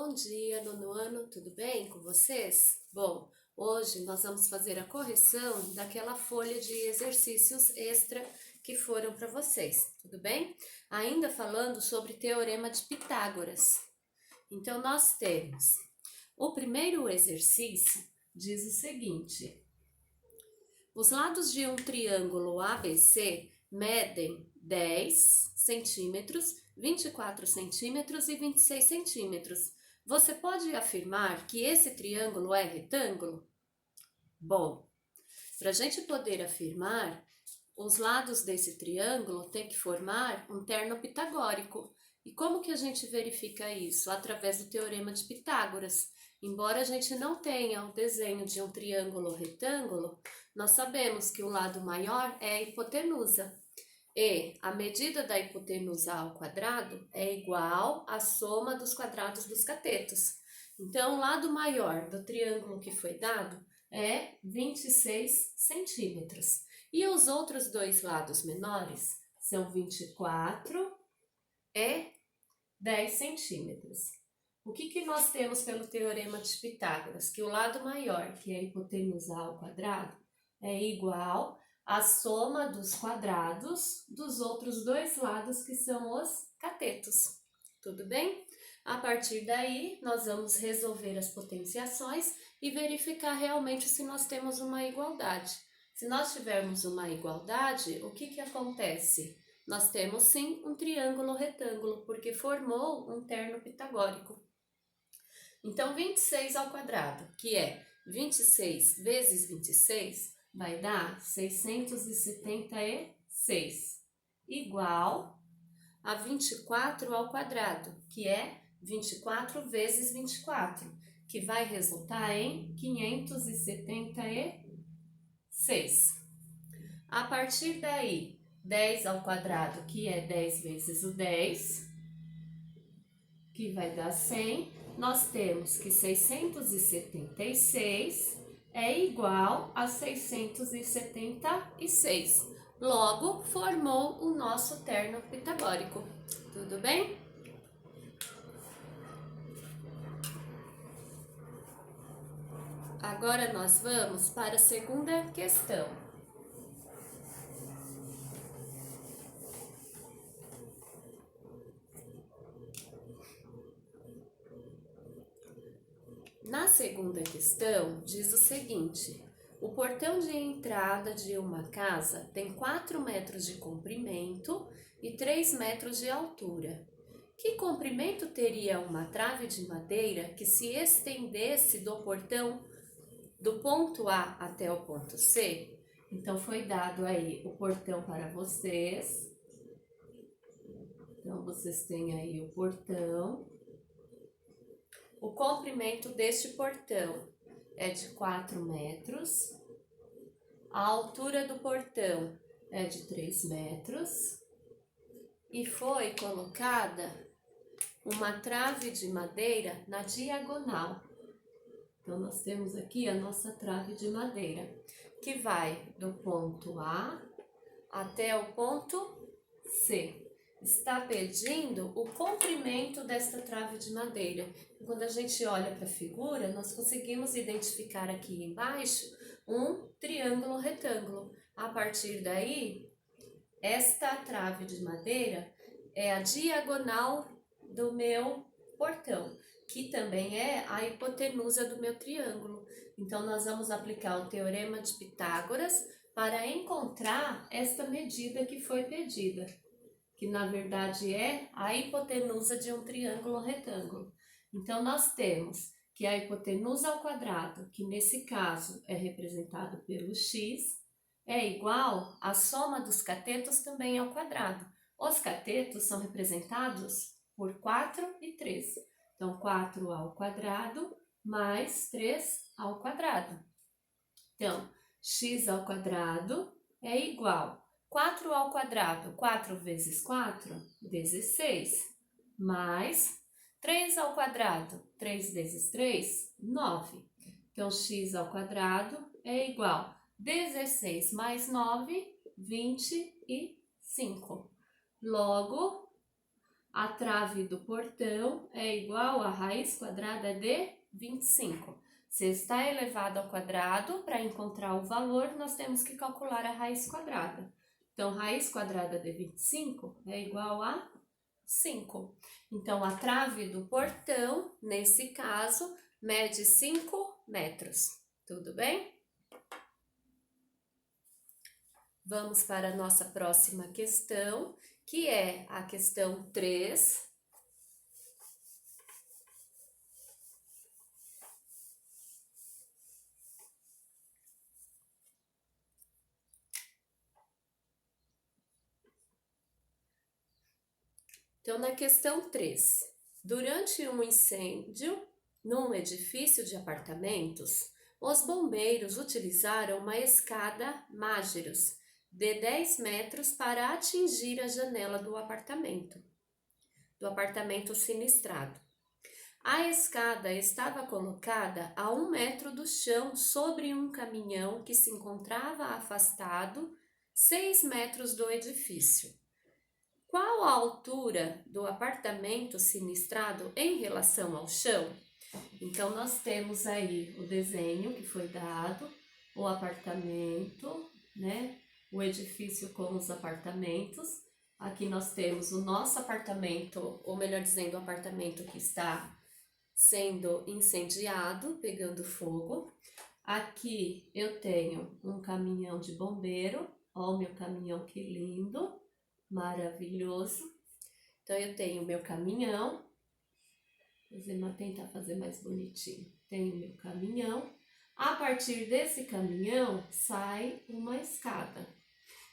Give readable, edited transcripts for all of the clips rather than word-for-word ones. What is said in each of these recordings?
Bom dia, nono ano, tudo bem com vocês? Bom, hoje nós vamos fazer a correção daquela folha de exercícios extra que foram para vocês, tudo bem? Ainda falando sobre Teorema de Pitágoras. Então, nós temos o primeiro exercício, diz o seguinte: os lados de um triângulo ABC medem 10 centímetros, 24 centímetros e 26 centímetros. Você pode afirmar que esse triângulo é retângulo? Bom, para a gente poder afirmar, os lados desse triângulo têm que formar um terno pitagórico. E como que a gente verifica isso? Através do Teorema de Pitágoras. Embora a gente não tenha o desenho de um triângulo retângulo, nós sabemos que o lado maior é a hipotenusa. E a medida da hipotenusa ao quadrado é igual à soma dos quadrados dos catetos. Então, o lado maior do triângulo que foi dado é 26 centímetros. E os outros dois lados menores são 24 e 10 centímetros. O que nós temos pelo Teorema de Pitágoras? Que o lado maior, que é a hipotenusa ao quadrado, é igual à soma dos quadrados dos outros dois lados, que são os catetos. Tudo bem? A partir daí, nós vamos resolver as potenciações e verificar realmente se nós temos uma igualdade. Se nós tivermos uma igualdade, o que acontece? Nós temos sim um triângulo retângulo, porque formou um terno pitagórico. Então, 26 ao quadrado, que é 26 vezes 26, vai dar 676, igual a 24 ao quadrado, que é 24 vezes 24, que vai resultar em 576. A partir daí, 10 ao quadrado, que é 10 vezes o 10, que vai dar 100, nós temos que 676 é igual a 676. Logo, formou o nosso terno pitagórico. Tudo bem? Agora nós vamos para a segunda questão. Na segunda questão, diz o seguinte: o portão de entrada de uma casa tem 4 metros de comprimento e 3 metros de altura. Que comprimento teria uma trave de madeira que se estendesse do portão do ponto A até o ponto C? Então, foi dado aí o portão para vocês. Então, vocês têm aí o portão. O comprimento deste portão é de 4 metros, a altura do portão é de 3 metros e foi colocada uma trave de madeira na diagonal. Então, nós temos aqui a nossa trave de madeira, que vai do ponto A até o ponto C. Está pedindo o comprimento desta trave de madeira. Quando a gente olha para a figura, nós conseguimos identificar aqui embaixo um triângulo retângulo. A partir daí, esta trave de madeira é a diagonal do meu portão, que também é a hipotenusa do meu triângulo. Então, nós vamos aplicar o Teorema de Pitágoras para encontrar esta medida que foi pedida, que na verdade é a hipotenusa de um triângulo retângulo. Então, nós temos que a hipotenusa ao quadrado, que nesse caso é representado pelo x, é igual à soma dos catetos também ao quadrado. Os catetos são representados por 4 e 3. Então, 4 ao quadrado mais 3 ao quadrado. Então, x ao quadrado é igual 4 ao quadrado, 4 vezes 4, 16, mais 3 ao quadrado, 3 vezes 3, 9. Então, x ao quadrado é igual a 16 mais 9, 25. Logo, A trave do portão é igual a raiz quadrada de 25. Se está elevado ao quadrado, para encontrar o valor, nós temos que calcular a raiz quadrada. Então, raiz quadrada de 25 é igual a 5. Então, a trave do portão, nesse caso, mede 5 metros. Tudo bem? Vamos para a nossa próxima questão, que é a questão 3. Então, na questão 3, durante um incêndio num edifício de apartamentos, os bombeiros utilizaram uma escada Mágiros de 10 metros para atingir a janela do apartamento sinistrado. A escada estava colocada a 1 metro do chão sobre um caminhão que se encontrava afastado 6 metros do edifício. Qual a altura do apartamento sinistrado em relação ao chão? Então, nós temos aí o desenho que foi dado, o apartamento, né? O edifício com os apartamentos. Aqui nós temos o nosso apartamento, ou melhor dizendo, o apartamento que está sendo incendiado, pegando fogo. Aqui eu tenho um caminhão de bombeiro. Ó, o meu caminhão, que lindo, maravilhoso. Então, eu tenho o meu caminhão. Vou tentar fazer mais bonitinho. Tenho o meu caminhão. A partir desse caminhão sai uma escada.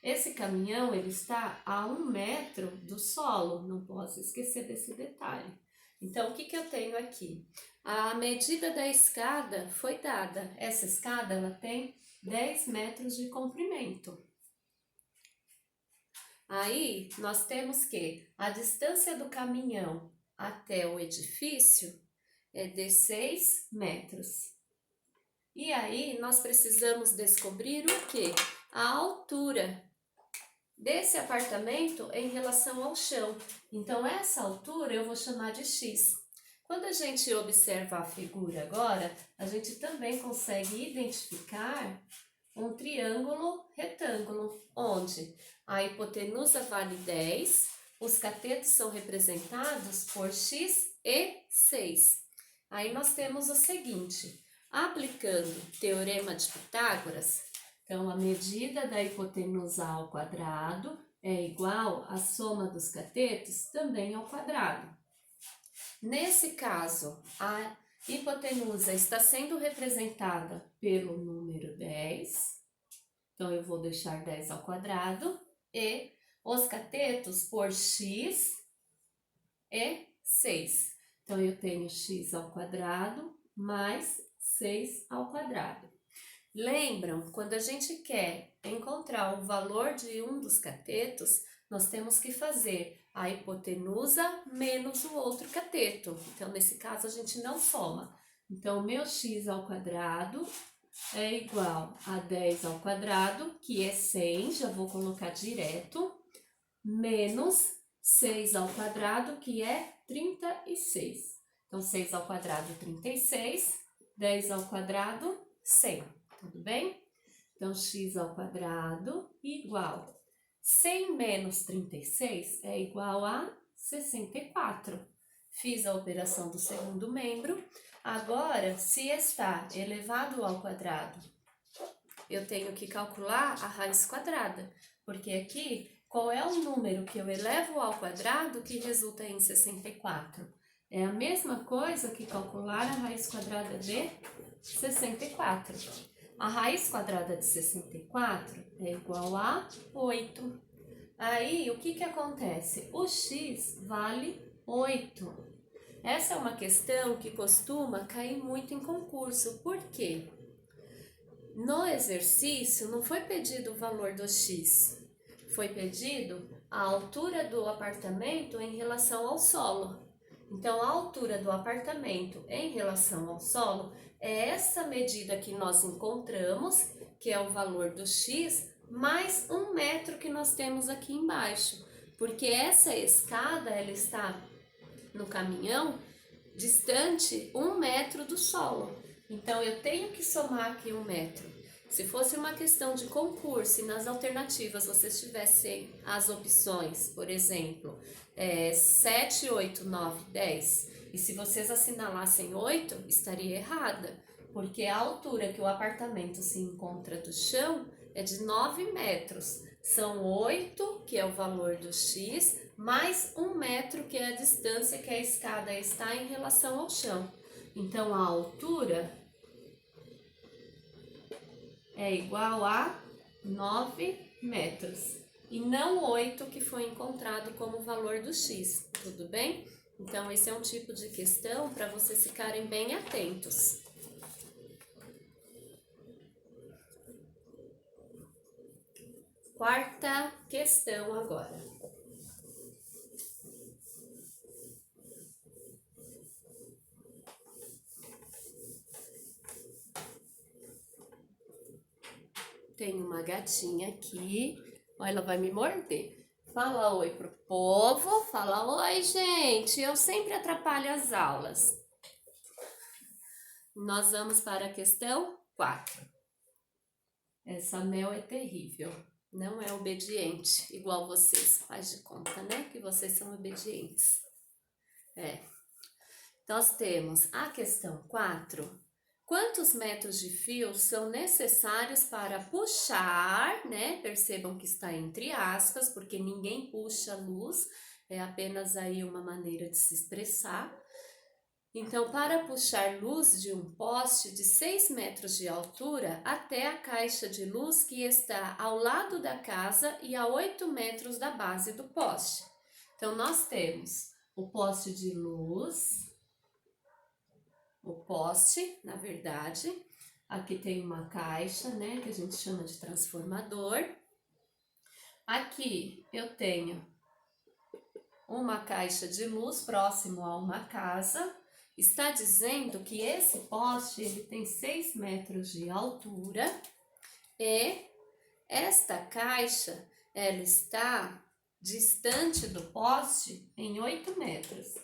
Esse caminhão, ele está a 1 metro do solo, não posso esquecer desse detalhe. Então, o que eu tenho aqui? A medida da escada foi dada. Essa escada, ela tem 10 metros de comprimento. Aí, nós temos que a distância do caminhão até o edifício é de 6 metros. E aí, nós precisamos descobrir o quê? A altura desse apartamento em relação ao chão. Então, essa altura eu vou chamar de x. Quando a gente observa a figura agora, a gente também consegue identificar um triângulo retângulo, onde a hipotenusa vale 10, os catetos são representados por x e 6. Aí nós temos o seguinte, aplicando o teorema de Pitágoras, então a medida da hipotenusa ao quadrado é igual à soma dos catetos também ao quadrado. Nesse caso, a hipotenusa está sendo representada pelo número 10, então eu vou deixar 10 ao quadrado, e os catetos por x e 6. Então, eu tenho x ao quadrado mais 6 ao quadrado. Lembram, quando a gente quer encontrar o valor de um dos catetos, nós temos que fazer a hipotenusa menos o outro cateto. Então, nesse caso, a gente não soma. Então, meu x ao quadrado é igual a 10 ao quadrado, que é 100, já vou colocar direto, menos 6 ao quadrado, que é 36. Então, 6 ao quadrado, 36, 10 ao quadrado, 100. Tudo bem? Então, x ao quadrado igual 100 menos 36 é igual a 64. Fiz a operação do segundo membro. Agora, se está elevado ao quadrado, eu tenho que calcular a raiz quadrada, porque aqui, qual é o número que eu elevo ao quadrado que resulta em 64? É a mesma coisa que calcular a raiz quadrada de 64. A raiz quadrada de 64 é igual a 8. Aí, o que acontece? O x vale 8. Essa é uma questão que costuma cair muito em concurso. Por quê? No exercício, não foi pedido o valor do x. Foi pedido a altura do apartamento em relação ao solo. Então, a altura do apartamento em relação ao solo é essa medida que nós encontramos, que é o valor do x, mais 1 metro que nós temos aqui embaixo. Porque essa escada, ela está no caminhão distante 1 metro do solo. Então, eu tenho que somar aqui 1 metro. Se fosse uma questão de concurso e nas alternativas vocês tivessem as opções, por exemplo, 7, 8, 9, 10, e se vocês assinalassem 8, estaria errada, porque a altura que o apartamento se encontra do chão é de 9 metros. São 8, que é o valor do X, mais 1 metro, que é a distância que a escada está em relação ao chão. Então, a altura é igual a 9 metros. E não 8, que foi encontrado como valor do X, tudo bem? Então, esse é um tipo de questão para vocês ficarem bem atentos. Quarta questão agora. Tem uma gatinha aqui, ó, ela vai me morder. Fala oi pro povo, fala oi, gente, eu sempre atrapalho as aulas. Nós vamos para a questão 4. Essa Mel é terrível, não é obediente, igual vocês, faz de conta, né, que vocês são obedientes. Nós temos a questão 4. Quantos metros de fio são necessários para puxar, né? Percebam que está entre aspas, porque ninguém puxa luz, é apenas aí uma maneira de se expressar. Então, para puxar luz de um poste de 6 metros de altura até a caixa de luz que está ao lado da casa e a 8 metros da base do poste. Então, nós temos o poste de luz, o poste, na verdade, aqui tem uma caixa, né, que a gente chama de transformador. Aqui eu tenho uma caixa de luz próximo a uma casa. Está dizendo que esse poste ele tem 6 metros de altura e esta caixa ela está distante do poste em 8 metros.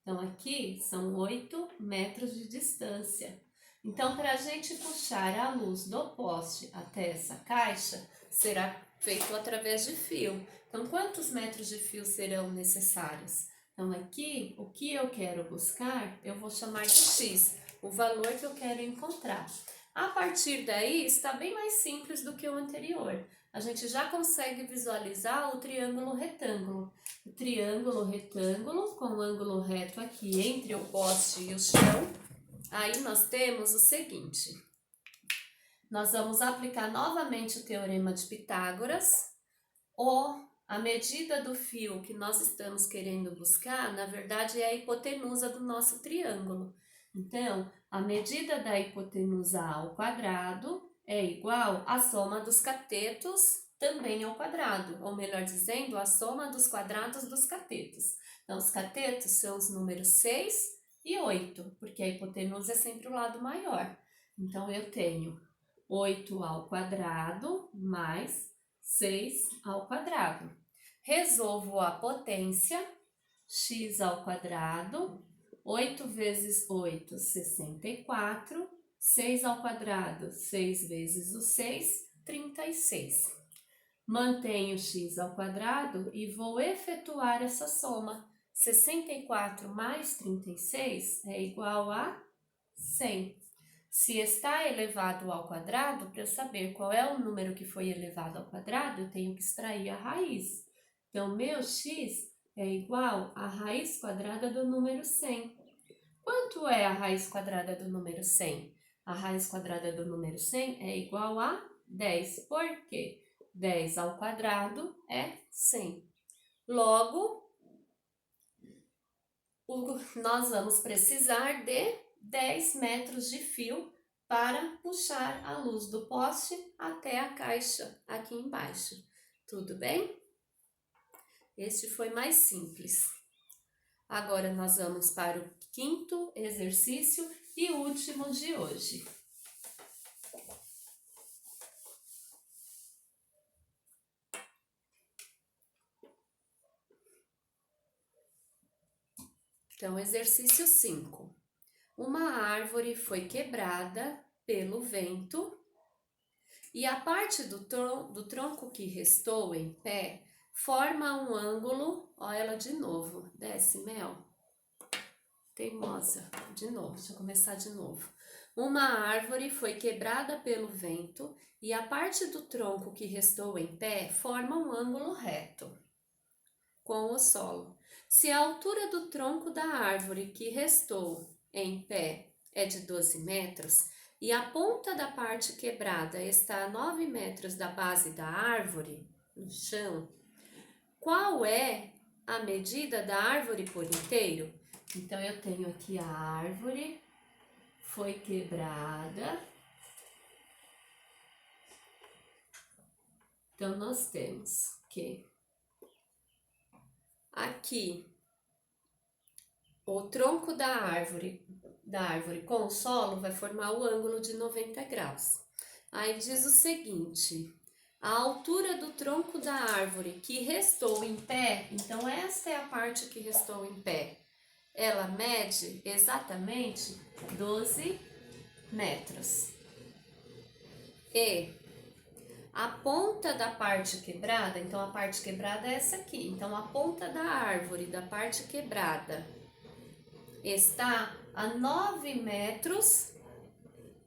Então, aqui são 8 metros de distância. Então, para a gente puxar a luz do poste até essa caixa, será feito através de fio. Então, quantos metros de fio serão necessários? Então, aqui, o que eu quero buscar, eu vou chamar de X, o valor que eu quero encontrar. A partir daí, está bem mais simples do que o anterior. A gente já consegue visualizar o triângulo retângulo. O triângulo retângulo com o ângulo reto aqui entre o poste e o chão. Aí nós temos o seguinte. Nós vamos aplicar novamente o teorema de Pitágoras. A medida do fio que nós estamos querendo buscar, na verdade, é a hipotenusa do nosso triângulo. Então, a medida da hipotenusa ao quadrado é igual à soma dos catetos também ao quadrado, ou melhor dizendo, a soma dos quadrados dos catetos. Então, os catetos são os números 6 e 8, porque a hipotenusa é sempre o lado maior. Então, eu tenho 8 ao quadrado mais 6 ao quadrado. Resolvo a potência, x ao quadrado, 8 vezes 8, 64, 6 ao quadrado, 6 vezes o 6, 36. Mantenho x ao quadrado e vou efetuar essa soma. 64 mais 36 é igual a 100. Se está elevado ao quadrado, para eu saber qual é o número que foi elevado ao quadrado, eu tenho que extrair a raiz. Então, meu x é igual à raiz quadrada do número 100. Quanto é a raiz quadrada do número 100? A raiz quadrada do número 100 é igual a 10. Por quê? 10 ao quadrado é 100. Logo, nós vamos precisar de 10 metros de fio para puxar a luz do poste até a caixa aqui embaixo. Tudo bem? Este foi mais simples. Agora nós vamos para o quinto exercício e último de hoje. Então, exercício 5. Uma árvore foi quebrada pelo vento e a parte do tronco que restou em pé forma um ângulo. Olha ela de novo. Desce, Mel. Teimosa. De novo, deixa eu começar de novo. Uma árvore foi quebrada pelo vento e a parte do tronco que restou em pé forma um ângulo reto com o solo. Se a altura do tronco da árvore que restou em pé é de 12 metros e a ponta da parte quebrada está a 9 metros da base da árvore, no chão, qual é a medida da árvore por inteiro? Então, eu tenho aqui a árvore, foi quebrada. Então, nós temos que aqui o tronco da árvore com o solo vai formar o ângulo de 90 graus. Aí diz o seguinte: a altura do tronco da árvore que restou em pé, então esta é a parte que restou em pé, ela mede exatamente 12 metros. E a ponta da parte quebrada, então a parte quebrada é essa aqui, então a ponta da árvore da parte quebrada está a 9 metros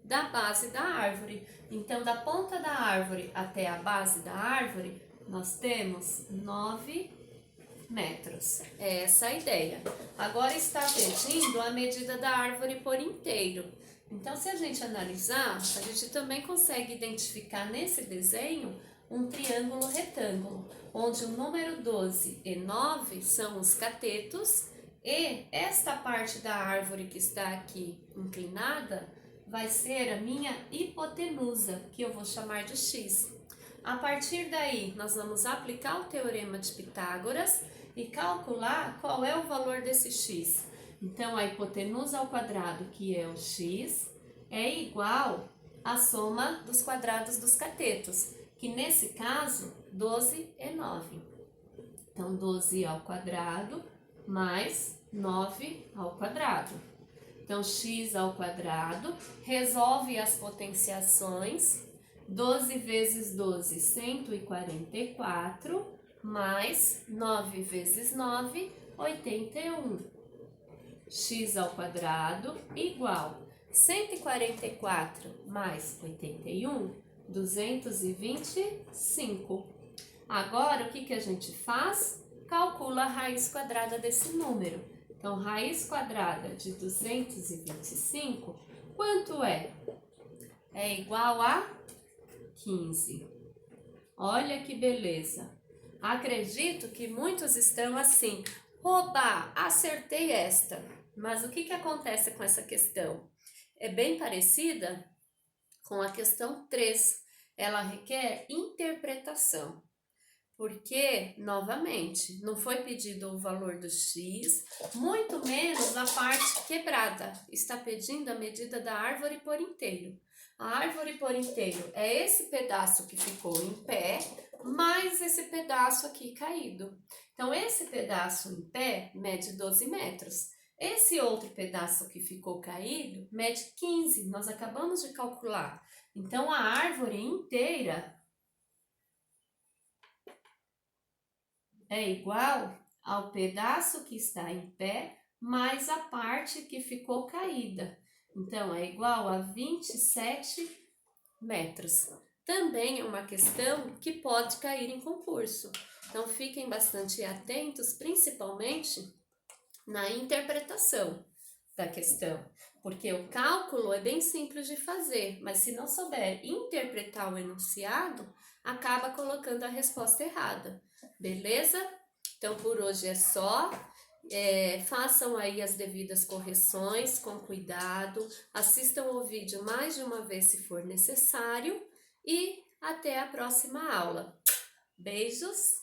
da base da árvore. Então, da ponta da árvore até a base da árvore, nós temos 9 metros. É essa a ideia. Agora está pedindo a medida da árvore por inteiro. Então, se a gente analisar, a gente também consegue identificar nesse desenho um triângulo retângulo, onde o número 12 e 9 são os catetos, e esta parte da árvore que está aqui inclinada vai ser a minha hipotenusa, que eu vou chamar de x. A partir daí, nós vamos aplicar o teorema de Pitágoras e calcular qual é o valor desse x. Então, a hipotenusa ao quadrado, que é o x, é igual à soma dos quadrados dos catetos, que nesse caso, 12 é 9. Então, 12 ao quadrado mais 9 ao quadrado. Então, x ao quadrado, resolve as potenciações, 12 vezes 12, 144, mais 9 vezes 9, 81. X ao quadrado igual 144 mais 81, 225. Agora, o que a gente faz? Calcula a raiz quadrada desse número. Então, raiz quadrada de 225, quanto é? É igual a 15. Olha que beleza. Acredito que muitos estão assim: oba, acertei esta. Mas o que acontece com essa questão? É bem parecida com a questão 3. Ela requer interpretação. Porque, novamente, não foi pedido o valor do x, muito menos a parte quebrada. Está pedindo a medida da árvore por inteiro. A árvore por inteiro é esse pedaço que ficou em pé, mais esse pedaço aqui caído. Então, esse pedaço em pé mede 12 metros. Esse outro pedaço que ficou caído mede 15. Nós acabamos de calcular. Então, a árvore inteira é igual ao pedaço que está em pé mais a parte que ficou caída. Então, é igual a 27 metros. Também é uma questão que pode cair em concurso. Então, fiquem bastante atentos, principalmente na interpretação da questão. Porque o cálculo é bem simples de fazer, mas se não souber interpretar o enunciado, acaba colocando a resposta errada. Beleza? Então, por hoje é só. Façam aí as devidas correções com cuidado. Assistam o vídeo mais de uma vez se for necessário. E até a próxima aula. Beijos!